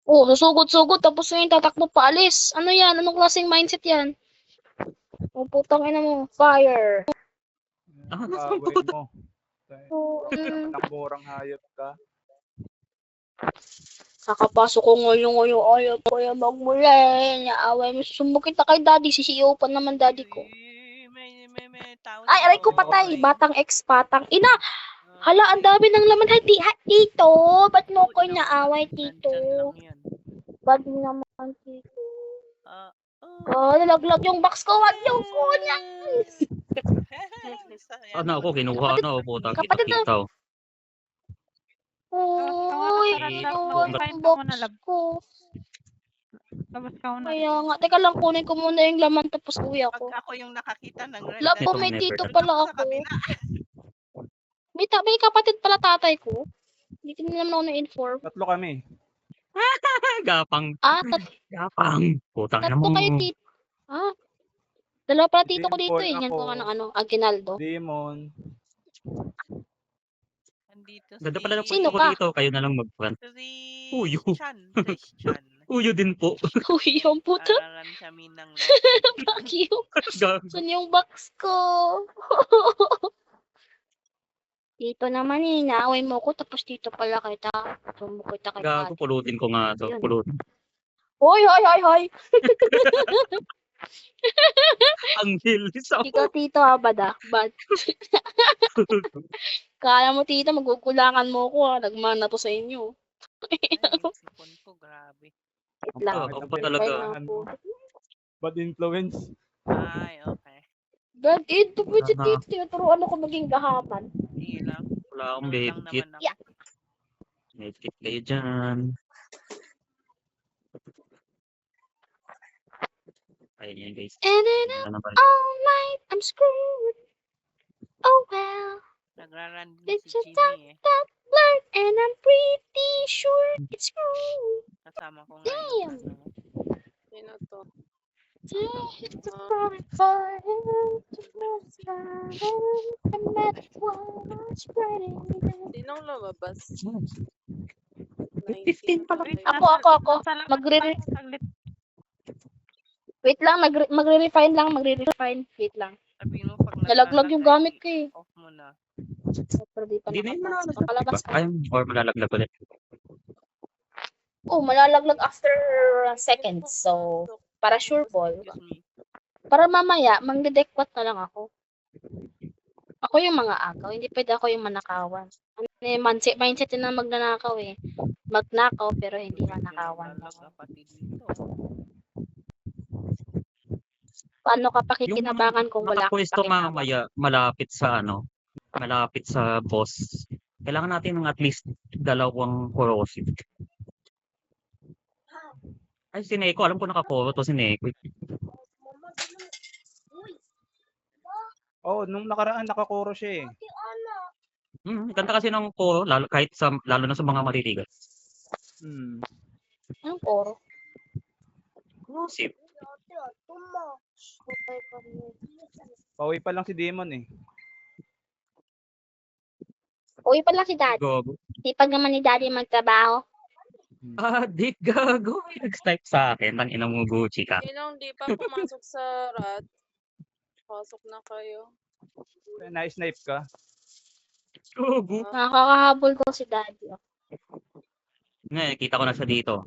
Oh, susugod-sugod tapos ngayon tatakbo paalis. Ano yan? Anong klaseng mindset yan? Oh, putang ina mo. Fire. Kawin mo. Oh, Naman murang hayop ka. kakapasok ko ngoyo-ngoyo. Ayaw ko yung magmula. Naaway mo. Sumbok kita kay daddy. Sisiyo pa naman daddy ko. May tao Ay, aray ko dito. patay. Batang ex, patang ina. Hala, ang dami ng laman. Hati, tito. Ba't mo ko naaway, tito? Ba't naman, tito? Nalaglag yung box ko. Wag yung phone niya. Ano ako, kinuha na ako, puta. Kapatid na. Kita-kita. Uy, Buong yung box ko. Labas ka muna. Kaya nga, teka lang, kunin ko muna yung laman tapos uwi ako. Pag ako yung nakakita ng red Wala po, Itong may never tito done. pala ako. May kapatid pala tatay ko. Hindi ko naman ako na-inform. Tatlo kami. Gapang. Gapang. Putang ina Tatlo mo. kayo tito. Dalawa pala tito ko Demon dito boy eh. Yan ako. ko nga ng Aguinaldo. Demon. Andito Ganda pala ng Sino puso ko ka? dito. Kayo na lang mag-front. Uyo. Christian. Uyo din po. Uy, yung puto. Araran kami ng left. Fuck you. Gago. Saan yung box ko? Dito naman eh. Naaway mo ko tapos dito pala kita. Sumbok kita kay Gago, daddy. pulutin ko nga to. Yun. Pulutin. Hoy, hoy, hoy, hoy. Ang hilis ako. Ikaw tito ha, bad. Kala mo tito, magukulangan mo ko ha. Nagmana to sa inyo. Ay, yung sipon ko, grabe. Wait lang. Ako pa talaga. Wait lang po. Bad influence. Ay, okay. God, ito po si Tama. tito. Tinuturuan ako maging gahaman. Sige lang. Wala akong Lang babe kit. naman ako. Yeah. Babe kit kayo dyan. Ayun yan guys. And then Wala na ba? all night, I'm screwed. Oh well. Nagraran din It's si just Jimmy eh. that blurred and I'm pretty sure it's screwed. Kasama ko nga Damn. yung ano. Sino to? It's a perfect fire to I met one spreading. Sinong lumabas? 15 pa lang. Ako. Wait lang, magre-refine lang, Wait lang. Sabihin mo pag Nalaglag yung gamit ko eh. Off mo na. Pero di pa Hindi na yun nakapasok. malalaglag. Nakalabas Diba? ka. Ayun, or malalaglag ulit. Oh, malalaglag after seconds. So, para sure ball. Excuse me. Para mamaya, magde-dequat na lang ako. Ako yung mga agaw. Hindi pwede ako yung manakawan. Mindset yun na magnanakaw eh. Magnakaw pero hindi manakawan. Kapatid dito. Paano ka pakikinabangan kung wala kang Nakapwesto pakinabang? mamaya malapit sa ano, malapit sa boss. Kailangan natin ng at least 2 corrosive. Ay, si Neko. Alam ko nakakoro to si Neko. Oh, nung nakaraan nakakoro siya eh. Ganda kasi ng koro, lalo na sa mga maliligas. Anong poro? Corrosive. Pauwi pa lang si Demon eh. Uwi pa lang si daddy. Gago. Sipag naman ni daddy magtrabaho. Di gago. Nag-type sa akin. Nang ina mo Gucci ka. Sinong di pa pumasok sa rat? Pasok na kayo. Na-snipe ka. Gago. Nakakahabol ko si daddy. Ngayon, kita ko na siya dito.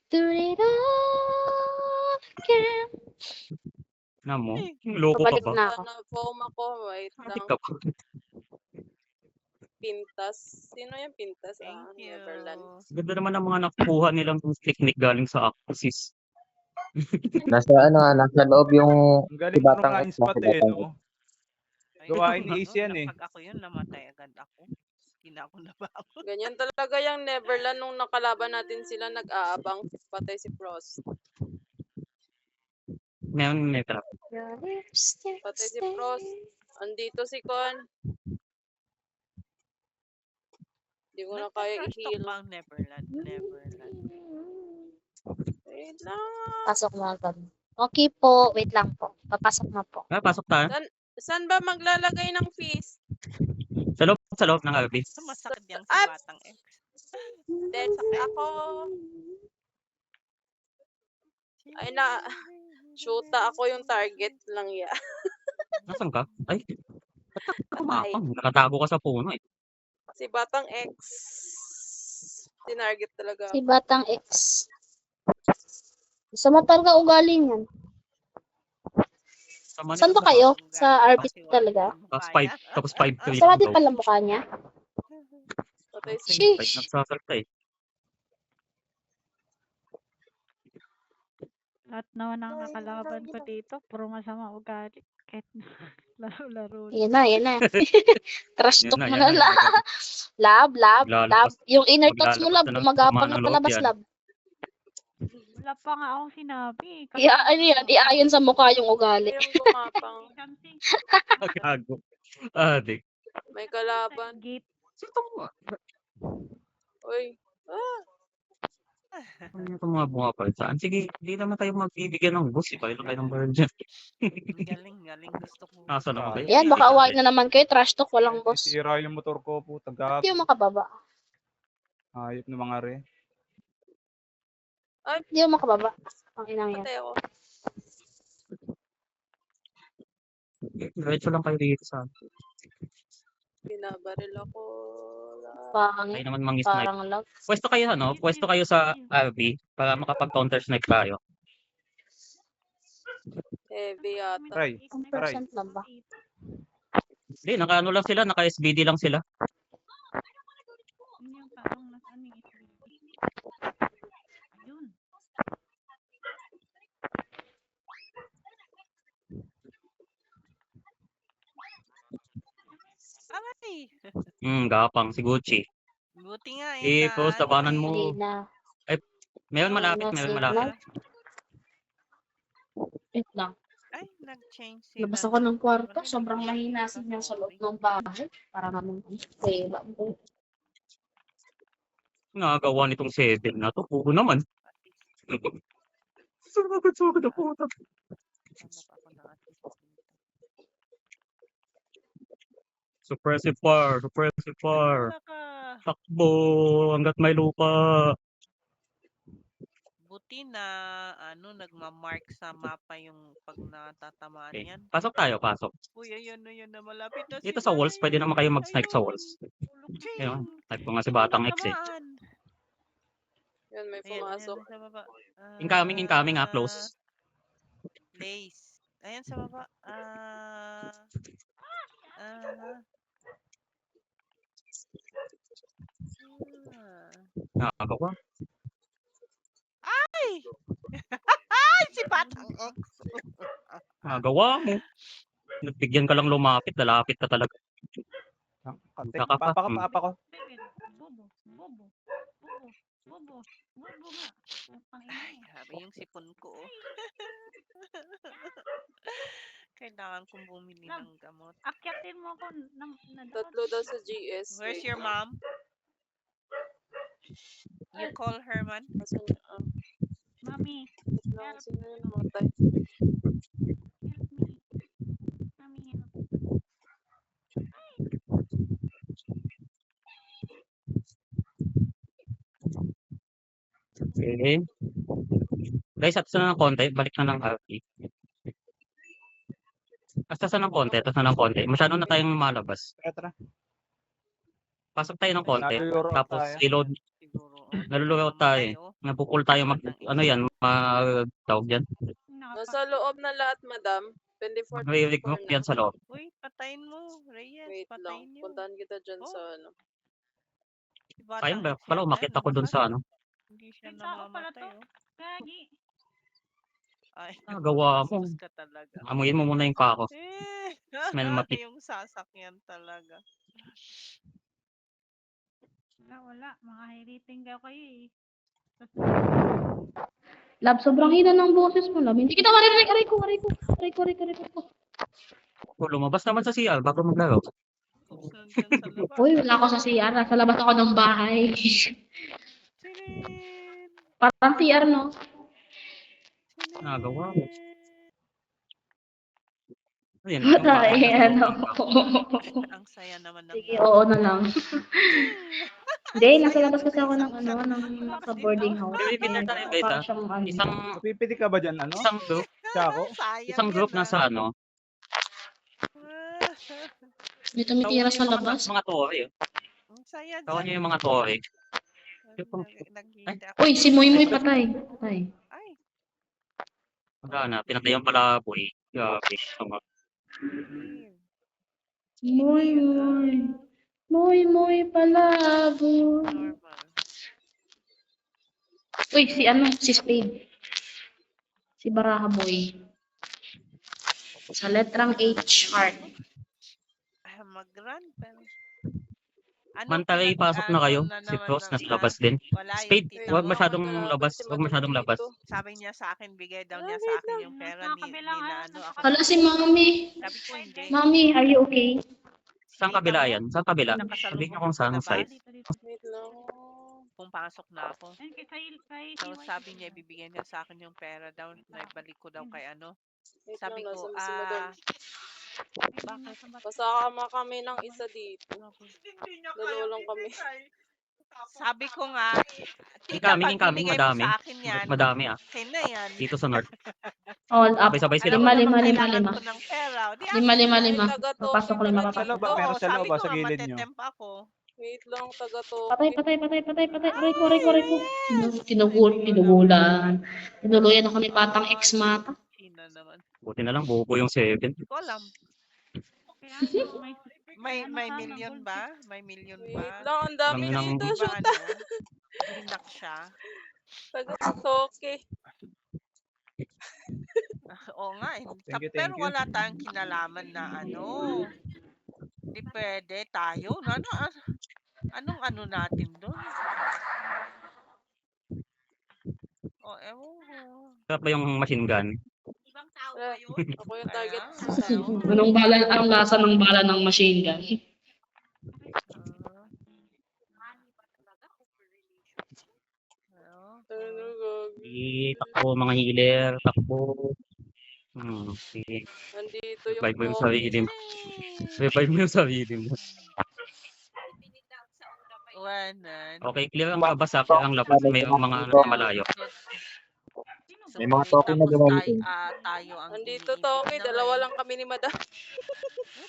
Do it all again. Na mo? Loko ka Pabalik ba? na ako. Na-foam ako. Wait Bakit lang. ka pa? Pintas. Sino yung pintas? Thank you. Neverland. Ganda naman ang mga nakuha nilang technique galing sa Axis. Nasa loob yung Ang galing Batang mo nga X, spot si eh, Batang no? Ay, Gawain ni ano, Ace yan eh. Pag ako yun, namatay agad ako. Hindi na ako nabangon. Ganyan talaga yung Neverland nung nakalaban natin sila nag-aabang. Patay si Frost. Ngayon, netra. Patay si Frost. Andito si Con. Hindi ko na kaya i-heal. Pang Neverland. Wait lang. Pasok mo agad. Okay po. Wait lang po. Papasok na po. Pasok tayo. Saan ba maglalagay ng feast? Sa loob sa loob ng RV. Sumasakit yang si Ah! Batang X. Hindi, ako. Ay na, shoota ako yung target lang ya. Nasaan ka? Ay, ba't ka Patay. kumapang? Nakatago ka sa puno eh. Si Batang X. Tinarget talaga Si ako. Batang X. Sa mo talaga ugali niyan. Sa Manila Saan ba ba? kayo? Ang Sa galing RP kasi wala talaga? namang Tapos mukha 5, niya. tapos 5 to Sa pati daw. pala mukha niya. Patay si Same, 5 Sheesh. nagsasalta eh. Lahat naman ng nakalaban ko dito, puro masama ugali. Kahit laro-laro Yan na, yan na. Trash Yan talk na, mo yan na na. lang. Lab. Maglalabas, Yung inner thoughts mo, maglalabas lab. na ng Gumagapang sama na ng loob palabas, yan. lab. Wala pa nga akong sinabi. Ano yan? Iayon sa mukha yung ugali. yung gumapang. Something. Gago. Adik. May kalaban. Gate. Sito mo. Uy. Ah, Ano yung mga bumapal saan? Sige, hindi naman tayo magbibigyan ng bus. Iba lang kayo ng bird dyan. Galing. Gusto ko. Nasa na ba? Yan, baka awayin na naman kayo. Trash talk, walang boss. Sira yung motor ko po. Tagag. Hindi yung makababa. Hayop ng mga re. Hindi yung makababa. Ang inang yan. patay ako. Diretso lang kayo dito sa Binabaril ako. Tayo naman mang-snipe. Parang lag. Pwesto kayo pwesto kayo sa RV para makapag-counter snipe tayo. Heavy yata. Try. 1% lang ba? Hindi, naka-ano lang sila, naka-SBD lang sila. Ano yung parang ano yung SBD? Ayun. Ay! Gapang, si Gucci. Buti nga Post, tabanan mo. Hindi na. Meron Ayun malapit, na, meron signal. malapit. Wait lang. Ay, nag-change sila. Labas ako ng kwarto. Sobrang mahina signal sa loob ng bahay. Para naman pera. Nagawa nitong 7 na to. Pugo naman. Sugod na puta. Suppressive fire. Wala ka. Takbo hanggat may lupa. Buti na nagma-mark sa mapa yung pag natatamaan Okay. yan. Pasok tayo, pasok. Uy, ayun na malapit na Dito sa walls, pwede naman kayo mag-snipe sa walls. Ayun, type ko nga si Batang X eh. Yun, may Ayan, pumasok. sa baba. Incoming close. Place. Ayan sa baba. Nakagawa. Ay! Ay, si Batang X. Nagawa mo. Nagbigyan ka lang lumapit, lalapit ka talaga. Saka pa. Papa ko. Bobo nga. Ay, grabe yung sipon ko. Kailangan kong bumili ng gamot. Akyatin mo ako na doon. Tatlo daw sa GS. Where's your mom? You call her, man? Asan niya? Mami, Wait lang, sino yung namatay? help me. Mami, help. Okay. Guys, atas na ng konti. Balik na ng RP. Atas na ng konti. Masyado na tayong lumalabas. Tara. Pasok tayo ng konti. Naluluro Tapos tayo. reload. Siguro. Nalulugaw tayo. Napupul tayo tawag yan. Nasa loob na lahat, madam. 24 Magre-regroup yan sa loob. Uy, patayin mo. Reyes, Wait lang. patayin niyo. Puntahan kita dyan sa ano. Si Batang Kayang ba? X Pala yata umakit yan, ako dun bukas. sa ano. Hindi siya May tao pala namamatay. to. Gagi. Ay, Nagawa mo. bastos ka talaga. Amuyin mo muna yung pako. Smell mapit. Yung sasakyan talaga. Wala. Mga hiriting kayo eh. Lab, sobrang hina ng boses mo, lab. Hindi kita marinig. Aray ko. Lumabas naman sa CR bago maglaro. Oops, nandyan sa labas. Uy, wala ako sa CR. Nasa labas ako ng bahay. Silin! Parang CR, no? Nagawa mo. Ayun, yung bahay Ay, nasa ano. loob ng Ang saya naman ng Sige, oo na lang. Hindi, Ang nasa saya labas nun kasi sa ako ng isang ano, shot. ng Tapos sa dito. boarding house. Pero Peter, Kaya tayo guys, parang siyang ano. isang Napipili ka ba dyan, ano? isang group, Tsako? isang group nasa ano, May tumitira sa labas. mga tore. Ang saya Tawa dyan. niyo yung mga tore. Nagkita Uy, si Moy Moy patay. Patay. Ay, Wala na, pinatayan pala po eh. Grabe. Tama. weird. Moy Moy. Moy Moy palabo. Normal. Uy, si ano, si Spade. Si Baraha Boy. Sa letrang H, heart. Mag-run, pero... Ano, Mantalay, pasok na kayo. na Si naman Frost ng- nasa labas din. Wala yung Spade, tita huwag mo. masyadong Kailangan labas. si Huwag Madam masyadong labas. dito. Sabi niya sa akin, bigay daw niya Ah, sa wait akin lang. yung pera Nasa ni kabila nga, na nasa ano ako. Hala si Mami. Sabi ko hindi. Mami, are you okay? Saan Tita kabila mo, yan? Saan kabila? nakasalubong Sabihin niyo kung sa saan labas. side. Dito. Wait lang. Kung pasok na ako. Ayun, kay Tapos TY. sabi niya, ibibigay niya sa akin yung pera daw. Naibalik ko daw kay ano. Wait Sabi lang, ko, nasa si Madam. bakit? Pasama kami ng isa dito. Dalawa lang kami. Sabi ko nga, tita, Incoming, pag incoming, binigay mo madami. sa akin yan, Madami ah. okay na yan. Dito sa north. All up. Sabay-sabay sila. Alam mo Lima, naman lima, kailangan lima. ko ng pera. Di Lima, akin lima, yan. lima. Taga-Toki Papasok lima, pala Sa papasok. loob ba? Oo, Meron sa sabi loob ko ba? Sa nga, gilid nyo? matetemp ako. Wait lang, taga-Toki. Patay, patay, patay, patay, patay. Aray ko, aray ko, aray ko. Tinugulan. Tinuluyan ako ni Batang X Mata. China naman. Buti na lang, buo po yung 7. Hindi ko alam. Kaya ano, May ano ka, million gold ba? May million Wait ba? lang, ang dami Lang dito. Di ba Shoot, ano? Binak siya. taga-Toki. Oo nga. Thank you, Pero thank you. wala tayong kinalaman na ano. Hindi pwede tayo. Anong ano natin doon? Oh, ewan ko. Sarap ba yung machine gun? Ibang tao ba yun? Ako yung target. Anong bala, ang lasa ng bala ng machine gun? Ano, gagi. Takbo mga healer, takbo. Okay. Nandito yung Revive mo yung Toki. sarili mo. Revive mo yung sarili mo. Wanan. Okay, clear ang labas ha. Clear ang labas. May mga malayo. May mga token na gumamit. Tayo ang Nandito iniipit Toki, naman. dalawa lang kami ni Madam.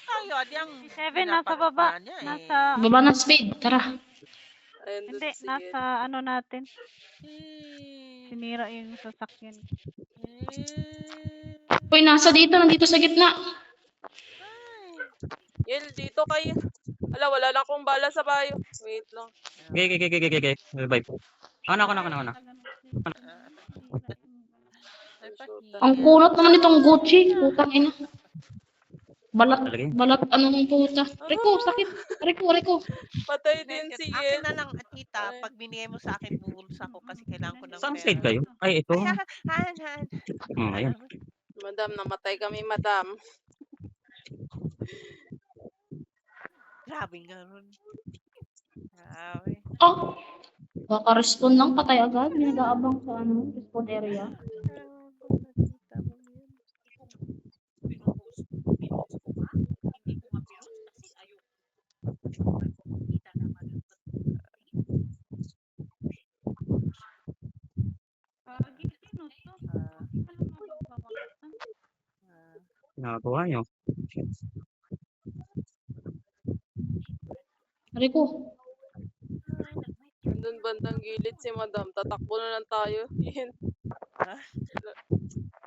Tayo, adi ang Si Seven nasa baba. pinapanood niya, Nasa, Baba ng Spade, tara. Ayun, hindi, sige. nasa ano natin. Eh, Sinira yung sasakyan. Uy, nandito sa gitna. Yel, dito kayo. Ala, wala lang akong bala sa bayo. Wait lang. Okay. Revive. Ako na. Ang kunat naman itong Gucci. Putang ina. Balat, Talaga yun. balat, anong puta. Reko, sakit. Reko. Patay din si Akin Yel. na lang, tita, pag binigay mo sa akin, bubulsa ko kasi kailangan ko ng Saan pera. side kayo? Ay, ito. Han. Ayun. Madam, namatay kami, Madam. Grabe nga ron. Grabe. Oh, baka-respond lang, patay agad. May nag-aabang sa ano, respond area. Sino to? Nagawa nyo. Reko. Nandun bandang gilid si Madam. Tatakbo na lang tayo. Yun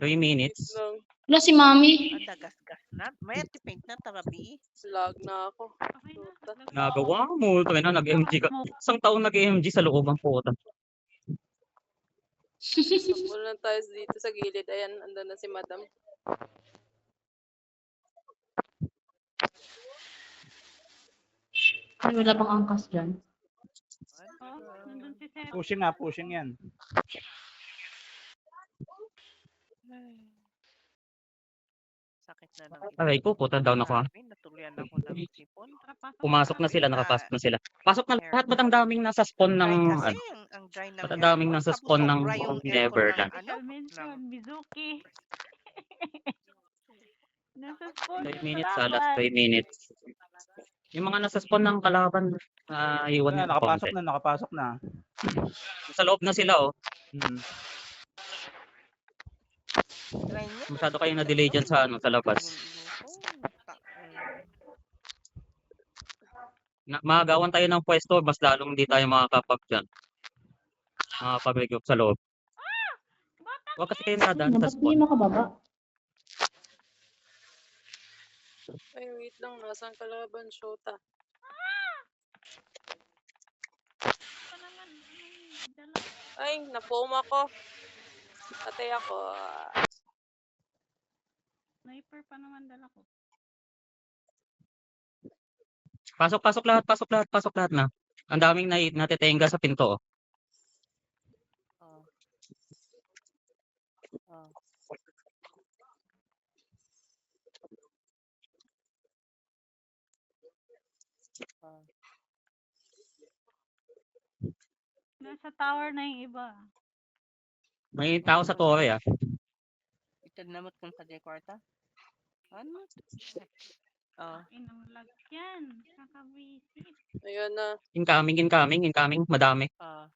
3 minutes. lang. Wala si Mami. Ang dagas-gas na. May anti-paint na tarabi. Slag na ako. Okay na. Puta. Nagawa mo. Tayo na, nag-MG ka. Isang taon nag-MG sa loob ang puta. Takbo na lang tayo dito sa gilid. Ayan, andun na si Madam. Ay, wala pang angkas dyan. Oh, nandun si Seven. Pushing yan. Sakit na lang. Aray ko, puta down ako ha. Natuluyan ako ng sipon. Pumasok na sila, nakapasok na sila. Pasok na lahat, ba't ang daming nasa spawn ng, Dry kasi, ano, ang dry ng ba't ang daming aircon, nasa tapos spawn ng sobra yung aircon Neverland? ng ano, Special mention, Mizuki. Nasa spawn 5 yung minutes, last kalaban. 5 minutes. Yung mga nasa spawn ng kalaban, iwan Ayan, yung nakapasok konti. na, nakapasok na. Sa loob na sila, oh. Hmm. Try niya. Masyado kayo na-delay dyan sa, ano, sa labas. Maagawan tayo ng pwesto, mas lalong hindi tayo makakapag dyan. Makakapag-regroup sa loob. Huwag kasi kayo nadaan sa Ba't spawn. hindi makababa? Ay, wait lang. Nasaan kalaban? Shota. Pa naman, dala. Ay, na-foam ako. Patay ako. Sniper pa naman dala ko. Pasok lahat na. Ang daming natitenga sa pinto, oh. Oh. Oh. Oh. Nasa tower na yung iba. May tao sa torre, ah. Ito namot kung sa dekwarta. Ano? Oh. Inang lag yan. Kakabisit. Ayun na. Incoming. Madami. Ah.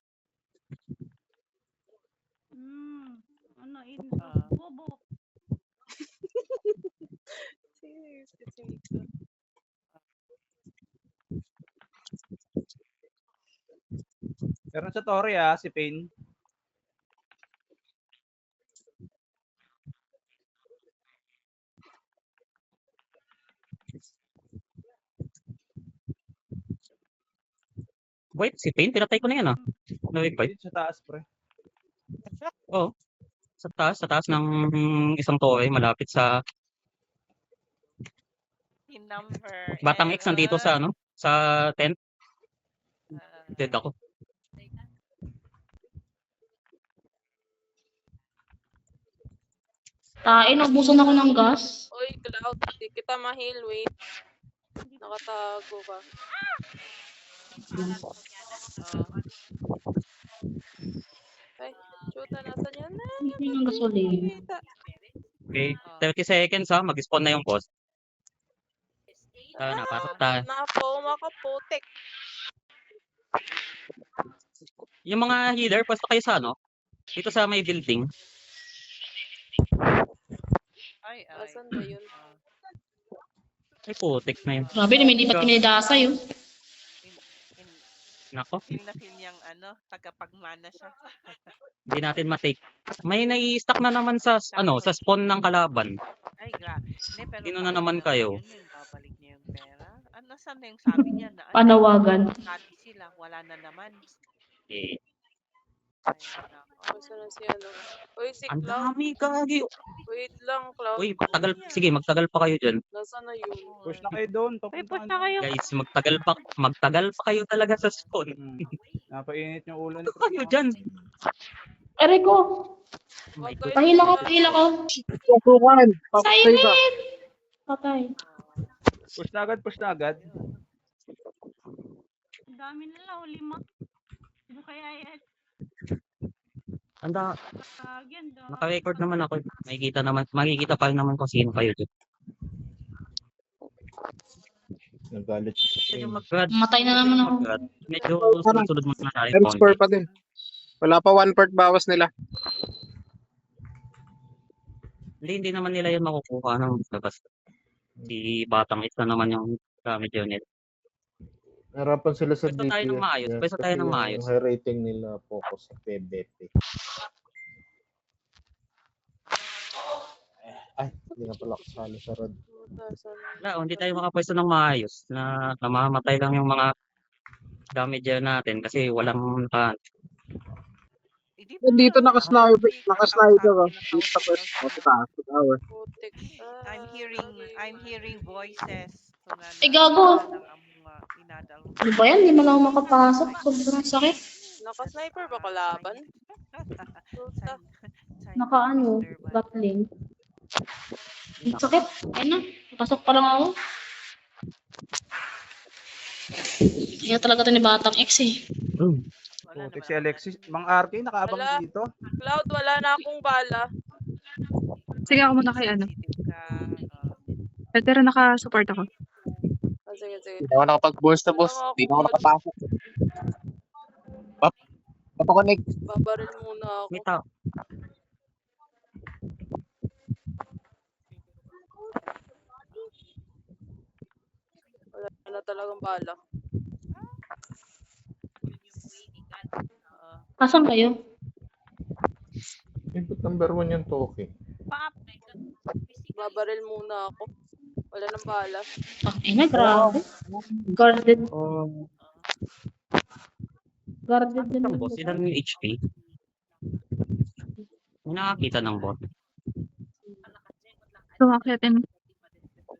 Ano, Ah. bobo. Pero sa Torre, si Pain. Wait, si Pain, pinatay ko na yan, ah. Wait. Dito sa taas, pre. Oh. Sa taas ng isang torre, malapit sa In number. Batang X nandito sa, ano, sa tent. Dead ako. Naubusan ako ng gas. Oy, Cloud. Di kita ma-heal. Wait. Nakatago ka. Ay, Shota. Nasaan yan? Hindi ng gasolina. Kita. Okay, 30 seconds, ha. Mag-spawn na yung boss. Napasok tayo. Na-foam ako. Putik. Yung mga healer, pwesto kayo sa, ano, dito sa may building. Ay. Nasaan ba yun? Ay, putik na yun. Grabe, hindi pa pinidasay, oh. Nako, Feel na feel niyang ano, tagapagmana siya. hindi natin matake. May nai-stack na naman sa, ano, sa spawn ng kalaban. Ay, Hindi, pero Sino na bakit naman kayo? Yun, babalik niya yung pera. Ano, saan na yung sabi niya na ano, Panawagan. sabi sila, wala na naman. Eh, Ay, nako. Nasaan na si ano? Uy, si ang Cloud. dami, gagi. Wait lang, Cloud. Uy, magtagal pa kayo dyan. Nasaan na yun? Push na kayo doon. Uy, Papunta push na kayo. Guys, magtagal pa kayo talaga sa spawn. Napainit yung ulo ni Ano dyan? Aray ko. Oh my God. Pahila ko. Pasukan! Papatay ka! Silent! Patay. Push na agad. Ang dami nila, 5. Ano kaya yan? Again, Naka-record naman ako. Makikita pa rin naman kung sino kayo dyan. Nagalit si Pwede Pain. mag-grad. Matay na naman ako. Medyo sunod mo na tayo. M-score pa din. Wala pa 1/4 bawas nila. Hindi naman nila yun makukuha ng labas. Si Batang X na naman yung gamit yun nila. Narapan sila sa Pwesto tayo ng maayos, DPS. pwesto tayo ng Kasi maayos. yung high rating nila focus sa PvP. Ay, hindi na pala kasali sa rod. Wala, hindi tayo makapwesto ng maayos. Namamatay lang yung mga gamit dyan natin kasi walang Dito nakasniper ka. Dito sa pwesto. Sa taas, sa tower. Putik. I'm hearing voices. Eh, gago. Ano ba yan? Hindi man ako makapasok. Sobrang sakit. Naka-sniper ba kalaban? Shota. Gatling. Ang sakit. Ayun na. Pasok pa lang ako. Kaya talaga ito ni Batang X, eh. Putik si Alexis. Mang RK, nakaabang Wala. dito. Cloud, wala na akong bala. Sige ako muna kay ano. Pero naka-support ako. Ah, sige, sige. Hindi ako nakapag-burst na, Wala boss. nga Hindi ako na ako nakapasok. Papakonek. Babaril muna ako. May tao. Wala na talagang bala. Asan kayo? Input number 1 yung token. Babaril muna ako. Wala nang bala. Na, grabe. Guarded. Oh, Guarded din ang ang boss, lugar. ilan yung HP? May nakakita ng bot. Tumakyatin.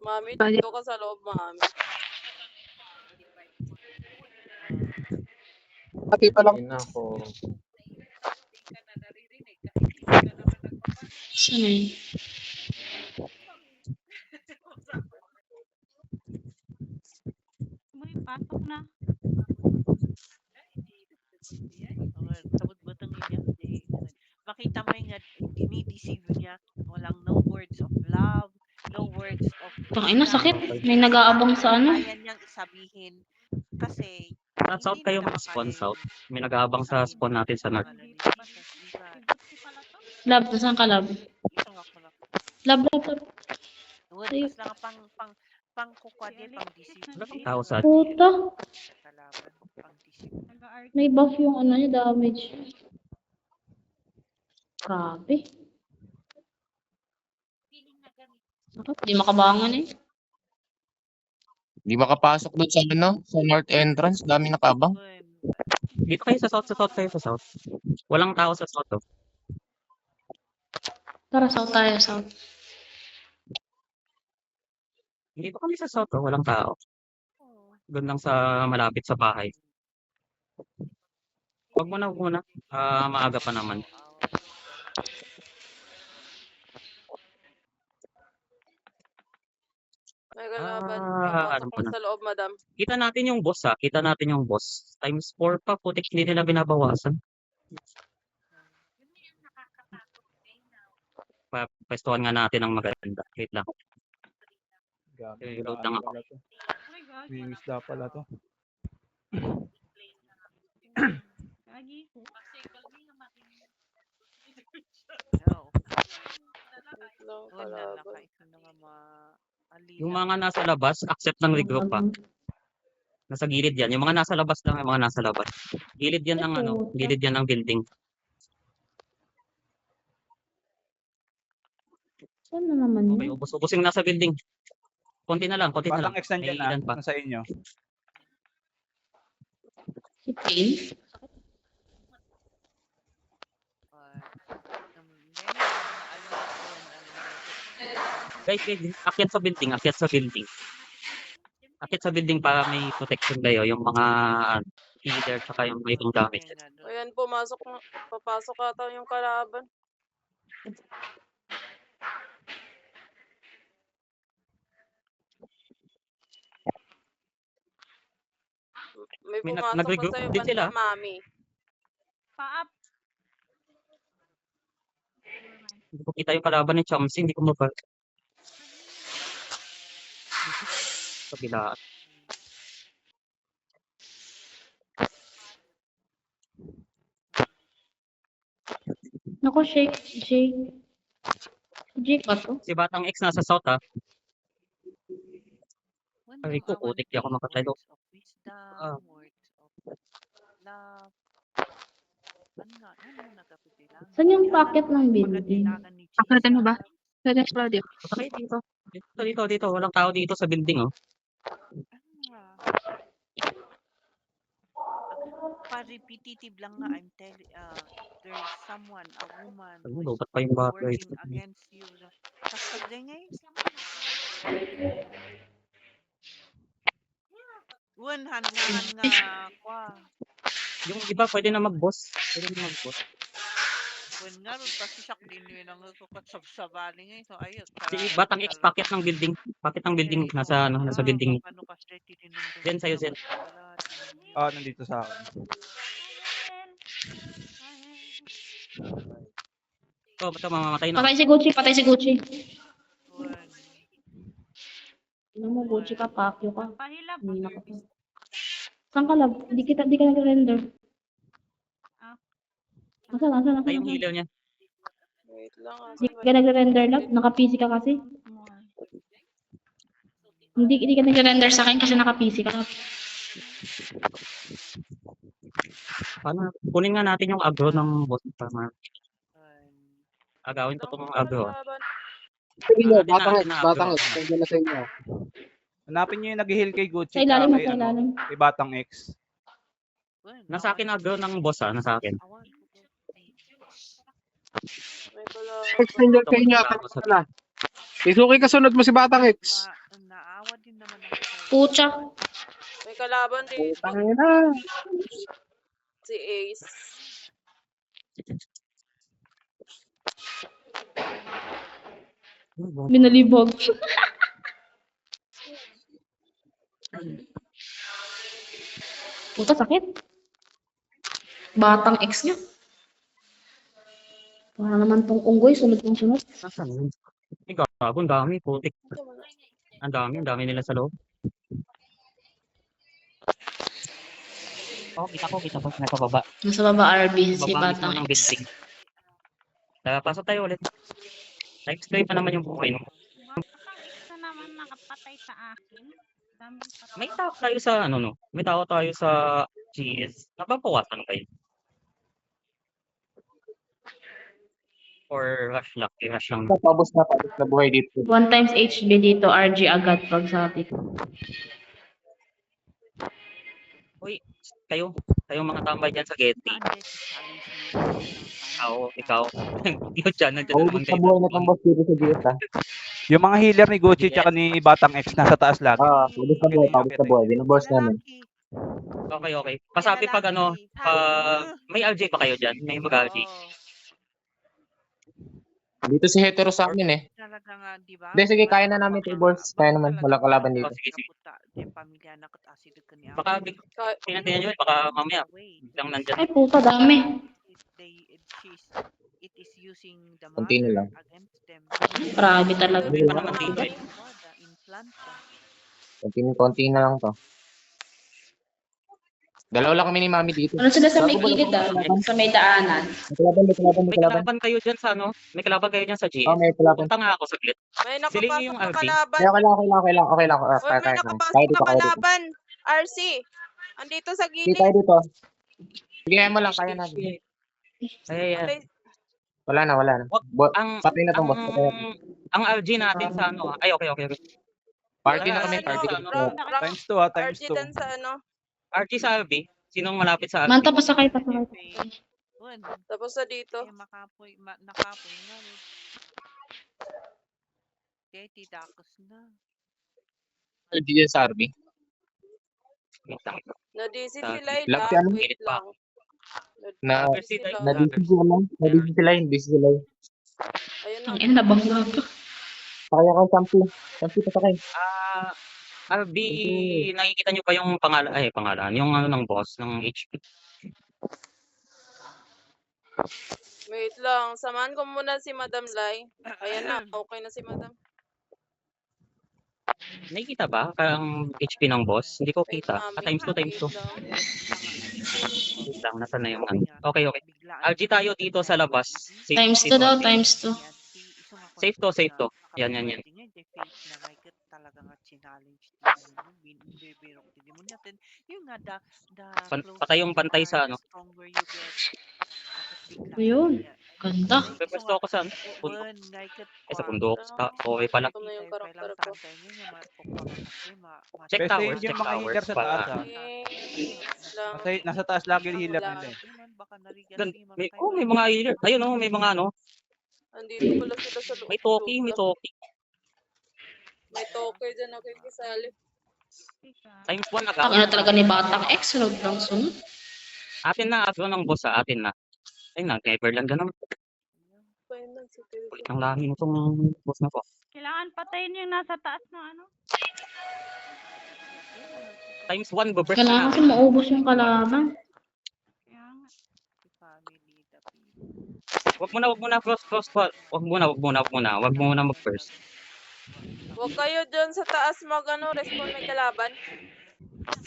Mami, Bali. dito ka sa loob, mami. Nakita lang. Ina ko. Saan na yun? May pasok na. Sabot batang niya. Makita mo yung dinideceive niya. Walang no words of love, no words of Tangina, sakit. May nag-aabang sa ano. Kaya niyang isabihin kasi South hindi kayo na mag-spawn mapalad. south. May nag-aabang sa spawn natin sa north. Si Butsi pala to. Lab, saan ka lab? Isang ako lang. Lab, lab, lab. Word, Ayun. basta nga pang kukwa din, pang deceive. Wala pang tao sa Puta. Kalaban, pang deceive. Nag-art. May buff yung ano niya, damage. Grabe. Sakit, di makabangon eh. Hindi makapasok doon sa ano, sa north entrance. Dami nakabang. Dito kayo sa south kayo sa south. Walang tao sa south. Oh. Tara, south tayo, south. Dito kami sa south, oh. Walang tao. Doon lang sa malapit sa bahay. Huwag mo na muna. Maaga pa naman. May kalaban. Alam Papasok ko na na. sa loob, madam. Kita natin yung boss, ha. Kita natin yung boss. Times 4 pa, putik, hindi nila binabawasan. Pwestuhan nga natin ang maganda. Wait lang. Gabi, Reload lang ako. pala to. Oh my God. Wiwisda pala to. Gagi. No. Wait lang, Wala na kalaban. kayo na nga maalila. Yung mga nasa labas, accept ng regroup, ha. Nasa gilid yan. Yung mga nasa labas lang, yung mga nasa labas. Gilid yan ng ano, gilid yan ng building. Saan na naman Okay, yun? ubos-ubos yung nasa building. Konti na lang, konti na lang. Batang X nandyan May na. ilan pa. Nasa inyo. Si Pain? Guys, akyat sa building, akyat sa building. Akyat sa building para may protection kayo, yung mga healer tsaka yung may ibang damage. Ayan, pumasok na. Papasok ata yung kalaban. May May pumasok pa nag-regroup sa'yo din sila. banda, mami. Pa-up. Hindi ko kita yung kalaban ni Chomsy, hindi ko mapa. Kabilaan. Naku, shake. Jake ba to? Si Batang X nasa south, ha. Ay ko, putik di ako makatayo. Ah. Saan yung packet ng building? Akalatin mo ba? Pwede Claudio. Okay, dito. Walang tao dito sa building, oh. Pa-repetitive lang nga, I'm telling, there's someone, a woman, Ano, who is lupat pa yung bagay. working against you. Tapos pag ganyan, hangahan nga, kwa. Yung iba, pwede na mag-boss. When nga ron, kasi siyak din yun ang sukat sabsabali ngayon. So, ayun. Si Batang X, packet ng building. Packet ng building, nasa building. Zen, sa'yo, Zen. Nandito sa akin. Ito, mamamatay na. Patay si Gucci. Ano mo, Gucci ka, pakyo ka. Pahila pa. Hindi na ka pa. Saan ka, love? Di ka nag-render. Ah. Asan? Ay, yung healer niya. Wait lang. Di ka nag-render, love? Naka-PC ka kasi. More. Hindi ka nag-render sa akin kasi naka-PC ka. Paano? Kunin nga natin yung aggro ng boss. Tama. Ayun. Agawin ko Ang tong aggro. kalaban. Sige nyo, Natin na aggro. Batang X. Nandiyan na sa inyo. Hanapin nyo yung nag-heal kay Gucci. Sa ilalim, tsaka nasa kay, ilalim. kay Batang X. Nasa akin aggro ng boss nasa akin. May kalaban. X, nandiyan sa inyo. Atak ka na. Isuki kasunod mo si Batang X. Naawa din naman ako. Pucha. May kalaban dito. Tangin na. Si Ace. Binalibog. Puta, sakit. Batang ex niya. Para naman tong unggoy, sunod. Nasaan yun? Ay, gago. Ang dami. Putik. Ang dami nila sa loob. Oh, kita ko. Nasa baba. Nasa baba RB, si Baba mismo Batang ng X. building. Pasok tayo ulit. Na-explain pa naman yung buhay mo. Isa naman nakapatay sa akin. Daming patay. May tao tayo sa May tao tayo sa GS. Napapawasan kayo. Or rush lang. Rush lang. Pabos na buhay dito. 1 times HB dito, RG agad pag sabi ko. Uy, kayo mga tambay dyan sa Getty. Ikaw. Ikaw dyan, nandiyan Oo, naman sa buhay na tong boss dito sa GS ha. Yung mga healer ni Gucci tsaka ni Batang X nasa taas lagi. Pabos sa buhay. Binaboss namin. Okay. Pasabi pag may LJ pa kayo dyan? May mag-LJ? Dito si Hetero sa amin eh. Talaga nga, di ba? Hindi, sige, kaya na namin ito, boss. Kaya naman, wala kalaban dito. Sige. Pamilya na asid ka niya. Baka tingnan nyo, baka mamaya lang nandyan. Ay, puta, dami. It is using the Konti na mother lang. against them. Grabe talaga. Sabi pa naman dito eh. Implant ka. Konti na lang to. Dalawa lang kami ni Mami dito. Ano sila sa may gilid sa may daanan. May kalaban. May kalaban kayo dyan sa May kalaban kayo dyan sa GS. May kalaban. Punta nga ako saglit. May Silingin nakapasok yung na RB. kalaban. Okay lang. Uy, may Kaya nakapasok dito, na kaya dito. kalaban. RC. Andito sa Sige, gilid. tayo dito. Sige, mo lang, kaya na. Ay. Wala na. Patay na tong boss. Ang LG natin sa Ay, okay. Party na kami, Ano, party na. Times 2 ha, times RG 2. dan sa RG sa RB? Sinong malapit sa RB? Manta, pasakay. Tapos sa dito. Nakapoy nga. Kaya tidakos na. GS RB. Na-DC Sa- sila eh. Love lang. ka, ano? Wait lang. University tayo. Na-DC sila yun. Ayun na. Ang ina, nabangga pa. Kaya ka, Champi, pasakay. RB, nakikita nyo pa yung pangalan, yung ng boss, ng HP. Wait lang. Samahan ko muna si Madam Lai. Ayan na. Okay na si Madam. Nakikita ba ang HP ng boss? Hindi ko Wait, kita. mami. Times 2. Wait lang. Wait lang, nasa na yung Okay. RG tayo dito sa labas. Safe, Times safe 2 daw, to. times 2. Safe to. Yan. Talaga nga challenge. Yung nga Patay yung pantay sa Ayun. Ganda. Pwesto ako sa sa bundok. Okay pala. Ito na yung karakter ko. Check Best towers, yung check mga towers. healer sa taas ha. Lang. Nasa taas lagi yung healer nila eh. May mga healer. Ayun may mga Andito pala sila sa loob. May Toki. May toke dyan nakikisali. Times 1 Ang ina talaga ni Batang X, sunod lang sunod. Atin na, atin ng boss sa atin na. Ay na, never lang ganun. Final security. Kulit ang lahi mo itong boss na to. Kailangan patayin yung nasa taas ng Times 1, burst Kailangan na. kasi maubos yung kalaban. Kaya nga. Wag muna, cross. Wag muna mag-first. Huwag kayo dyan sa taas respawn may kalaban.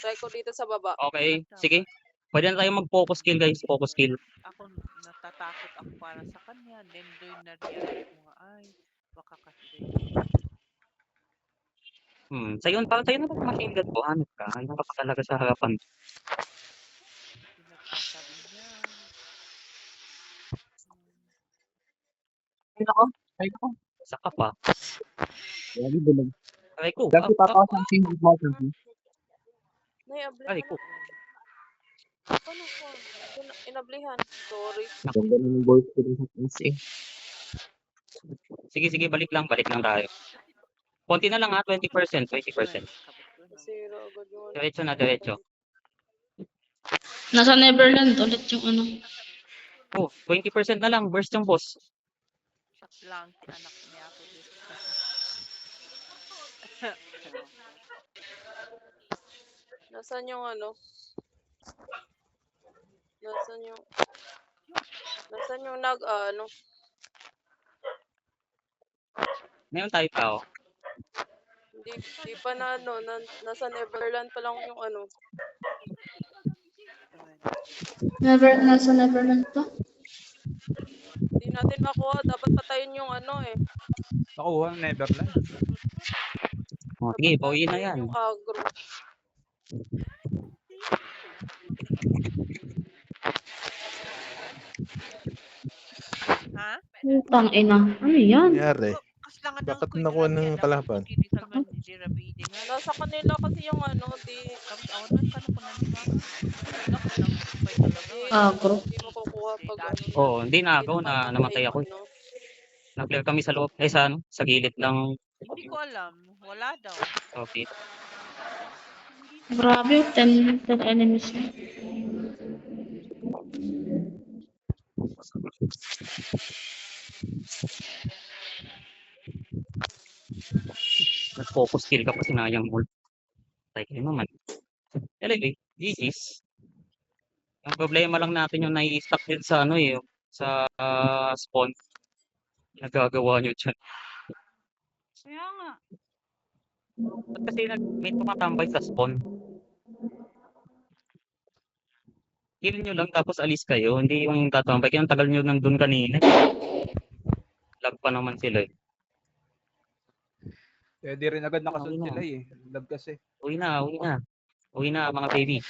Try ko dito sa baba. Okay, sige. Pwede na tayo mag-focus kill guys, focus kill. Ako, natatakot ako para sa kanya. Then doon na-realize ko nga, ay, baka kasi Sa'yo na ba machine gun ko? Hanap ka. Ano ka pa talaga sa harapan? pinagsasabi niya. Ay, nako. Ay, nako. Saka pa. Lagi bulag. Aray ko. Lagi papasan single button. Naiablihan Aray ko. Paano ko? Inablihan. Sorry. Ganda ng voice ko sa PC. Sige, balik lang tayo. Konti na lang ha, 20%. Sabot ko na. Nasira agad yung Diretso na, diretso. Nasa Neverland ulit yung ano. Oh, 20% na lang. Burst yung boss. Shot lang, si anak niya ako dito. Nasaan yung Nasaan yung Ngayon tayo tao. Hindi pa na nasa Neverland pa lang yung Nasa Neverland to? Hindi natin makuha. Dapat patayin yung Nakuha ng Neverland. Oh, sige, Dapat pauwi na patayin yan. yung agro. Ha? Putang ina. Ano yan? Nangyari? Kas lang Bakit nakuha ng kalaban? Nasa kanila kasi yung Tapos ako nun, kano ko naniwala. Wala ko nang supply talaga. Agro. Hindi makukuha pag Oo, hindi na ako, hindi naman namatay ako. Na-clear kami sa loob, sa gilid ng Hindi ko alam. Wala daw. office. Grabe, 10 enemies na. Nag-focus kill ka pa, sinayang mo. Tayo kayo naman. Anyway, GG's. Ang problema lang natin yung nai-stuck din sa sa spawn. Nagagawa nyo dyan. Kaya nga. Ba't kasi may tumatambay sa spawn? Kill nyo lang tapos alis kayo. Hindi yung tatambay. Kaya ang tagal nyo nandun kanina. Lag pa naman sila eh. Pwede rin agad nakasunod sila eh. Lag kasi. Uwi na mga baby.